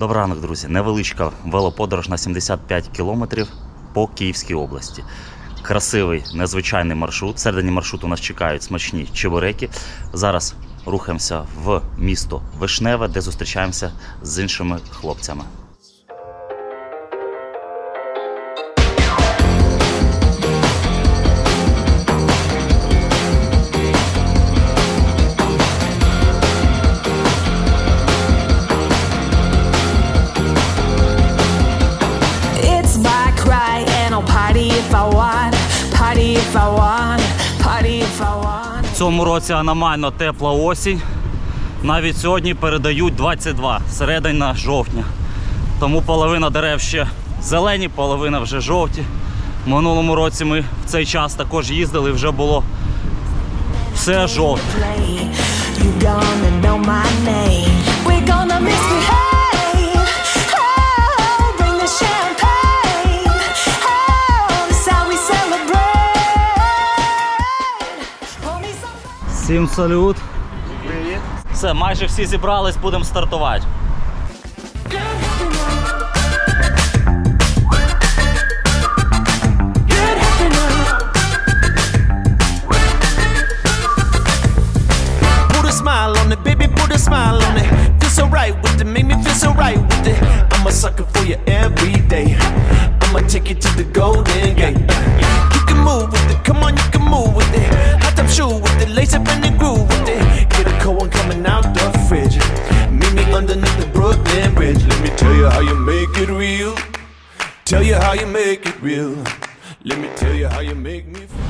Добрий ранок, друзі. Невеличка велоподорож на 75 кілометрів по Київській області. Красивий, незвичайний маршрут. Всередині маршруту нас чекають смачні чебуреки. Зараз рухаємося в місто Вишневе, де зустрічаємося з іншими хлопцями. В цьому році аномально тепла осінь. Навіть сьогодні передають 22, середина жовтня. Тому половина дерев ще зелені, половина вже жовті. В минулому році ми в цей час також їздили, вже було все жовте. Всім салют! Привіт! Все, майже всі зібрались, будемо стартувати.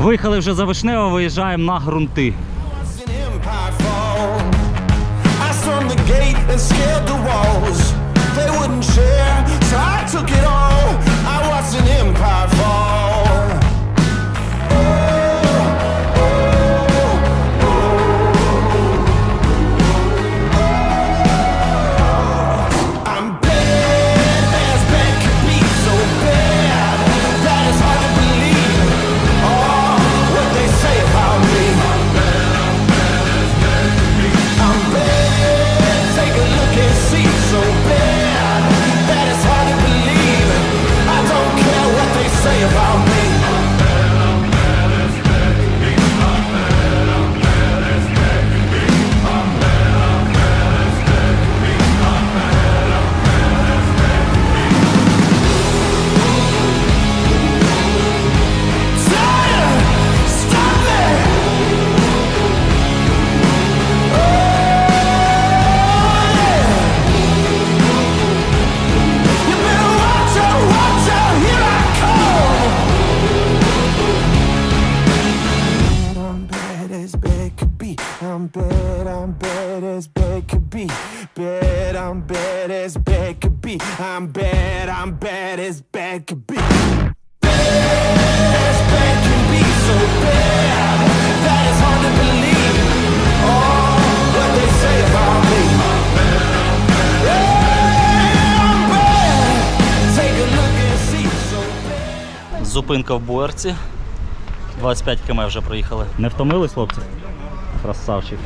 Виїхали вже за Вишневе, виїжджаємо на ґрунти. Зупинка в Буерці. 25 км вже проїхали. Не втомились, хлопці? Красавчик.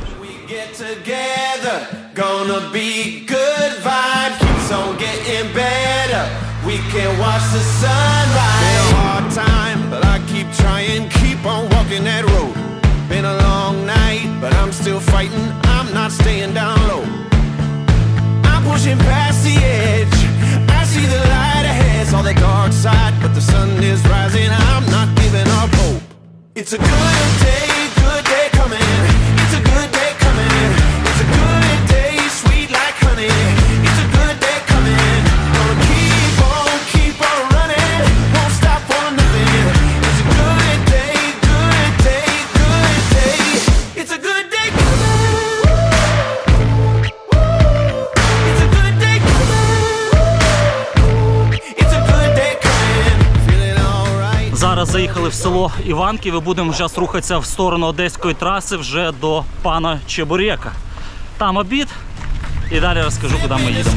All the dark side, but the sun is rising. I'm not giving up hope. It's a good day coming. It's a good day coming. It's a good day, sweet like honey. It's a good day coming. Gonna keep on running. Won't stop for nothing. It's a good day, good day, good day. It's a good day coming. It's a good day coming. It's a good day coming. Feeling alright. Зараз заїхали в село Іванків і будемо зараз рухатися в сторону одеської траси вже до пана Чебурека. Там обід і далі розкажу, куди ми їдемо.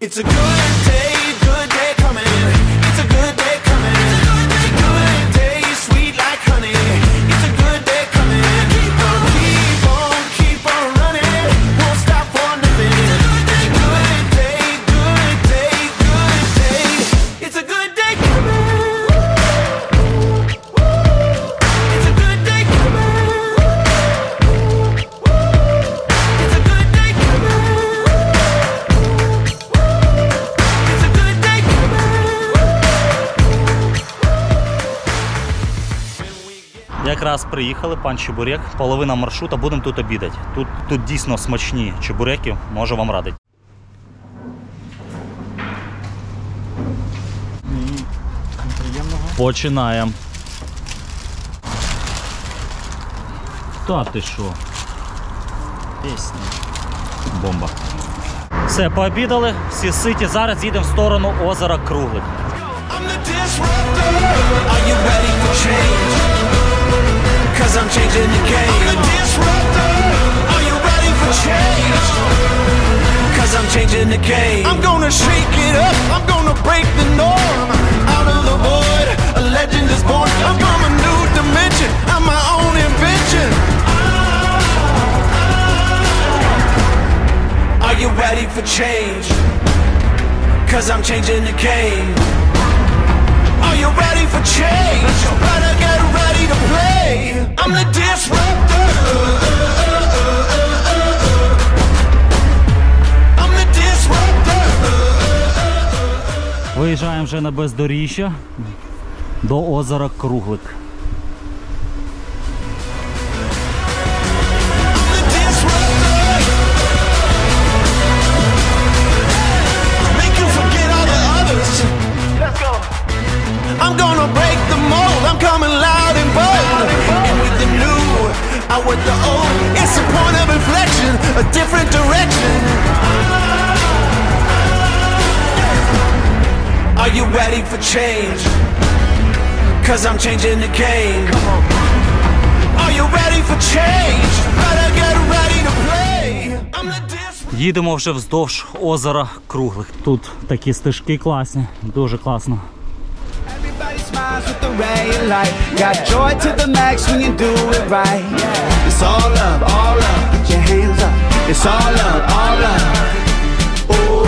It's a good day coming. It's a good day coming. It's a good day, sweet like honey. It's a good day coming. якраз приїхали, пан Чебурек, половина маршрута, будемо тут обідати. Тут дійсно смачні чебуреки, можу вам радити. Починаємо. Та ти що? Пісня. Бомба. Все, пообідали, всі ситі. Зараз їдемо в сторону озера Круглик. I'm the disruptor. Are you ready for change? 'Cause I'm changing the game. I'm the disruptor. Are you ready for change? 'Cause I'm changing the game. I'm gonna shake it up. I'm gonna break the norm. Out of the void, a legend is born. I'm from a new dimension. I'm my own invention. Are you ready for change? 'Cause I'm changing the game. Are you ready for change? Better get ready to play. I'm the disruptor. I'm the disruptor. Виїжджаємо вже на бездоріжжя до озера Круглик. I'm the disruptor. Make you forget all the others. Let's go. I'm gonna break the mold. I'm coming loud and bold. In with the new, out with the old. It's a point of inflection, a different direction. Are you ready for change? 'Cause I'm changing the game. Are you ready for change? Better get ready to play. I'm the disruptor. Їдемо вже вздовж озера Круглик. Тут такі стежки класні, дуже класно. Everybody smiles with the ray of light. Got joy to the max when you do it right. It's all love, get your hands up. It's all love. Oh,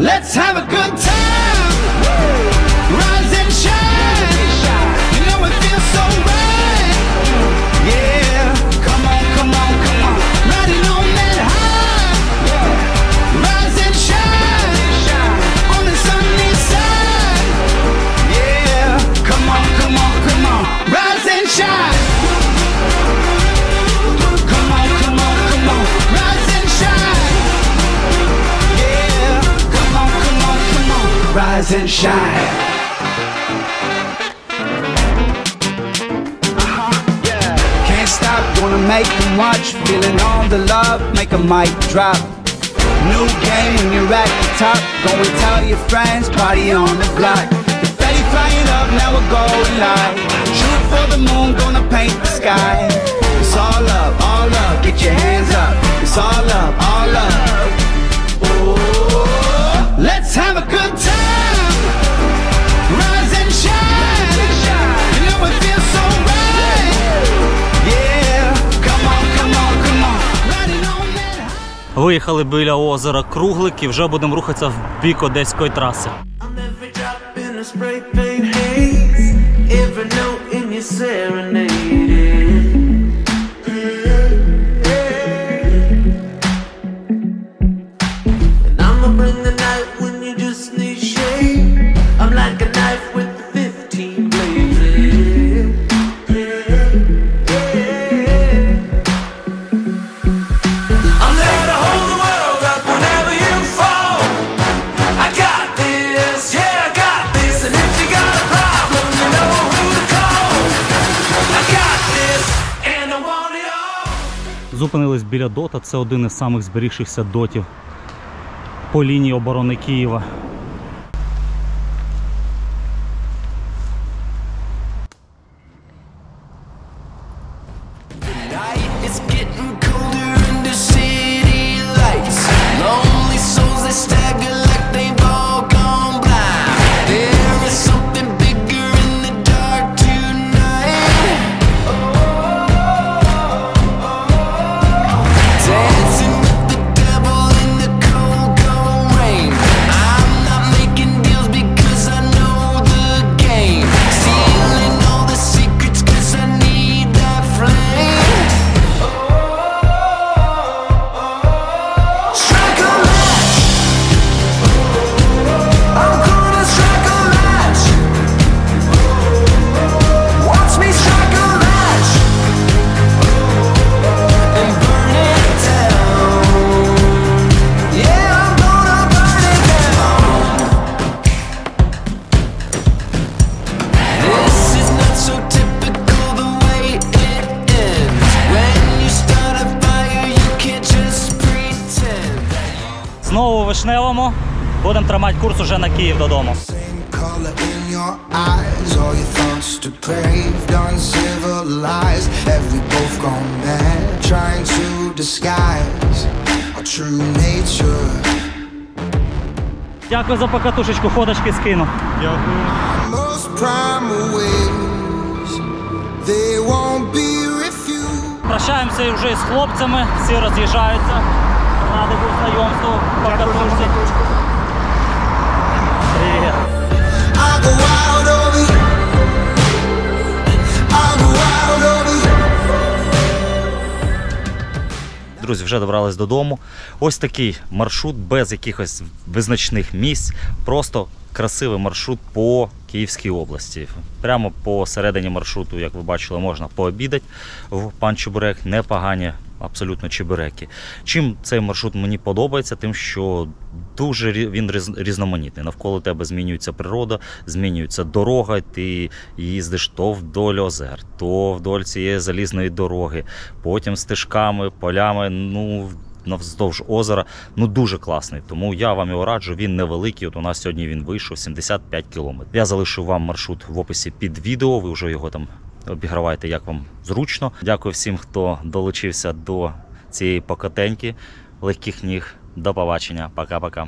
let's have a good time. Rise and shine. You know it feels so right. Yeah, come on. Riding on that high. Rise and shine on the sunny side. Yeah, come on. Rise and shine. Come on. Rise and shine. Yeah, come on. Rise and shine. Can't stop, gonna make them watch. Feeling all the love, make a mic drop. New game when you're at the top. Go and tell your friends, party on the block. Confetti flying up, now we're going live. Shoot for the moon, gonna paint the sky. It's all love, get your hands up. It's all love. Oh, let's have a good time. Rise and shine. You know it feels so right. Yeah, come on. Riding on that high. Виїхали біля озера Круглик і вже будемо рухатися в бік одеської траси. I'm every drop in a spray paint haze, every note in your serenade. And I'ma bring the night when you just need shade. I'm like a knife with 15 blades. I'm there to hold the world up whenever you fall. I got this, yeah, I got this. And if you got a problem, you know who to call. I got this, and I want it all. Зупинились біля дота, це один із самих зберігшихся дотів по лінії оборони Києва. Night is getting colder in the city lights. Lonely souls, they stagger like they've all gone blind. There is something bigger in the dark tonight. Dancing with the devil in the cold, cold rain. I'm not making deals because I know the game. Stealing all the secrets 'cause I need that flame. Strike a match Вишневому. Будемо тримати курс уже на Київ додому. Same color in your eyes, all your thoughts depraved, uncivilized. Have we both gone mad, trying to disguise our true nature? Дякую за покатушечку, фоточки скину. Most primal ways, they won't be refused. Прощаємося вже із хлопцями, всі роз'їжджаються. Радий був знайомству, покатушці. Привіт. I go wild over you. I go wild over you. Друзі, вже добрались додому. Ось такий маршрут без якихось визначних місць. Просто красивий маршрут по Київській області. Прямо по середині маршруту, як ви бачили, можна пообідати в пан Чебурек. Непогані абсолютно чебуреки. Чим цей маршрут мені подобається? Тим, що дуже він різноманітний. Навколо тебе змінюється природа, змінюється дорога, ти їздиш то вдоль озер, то вдоль цієї залізної дороги, потім стежками, полями, навздовж озера. Дуже класний. Тому я вам його раджу, він невеликий. От у нас сьогодні він вийшов 75 кілометрів. Я залишу вам маршрут в описі під відео, ви вже його там обігравайте, як вам зручно. Дякую всім, хто долучився до цієї покатеньки. Легких ніг. До побачення. Пока-пока.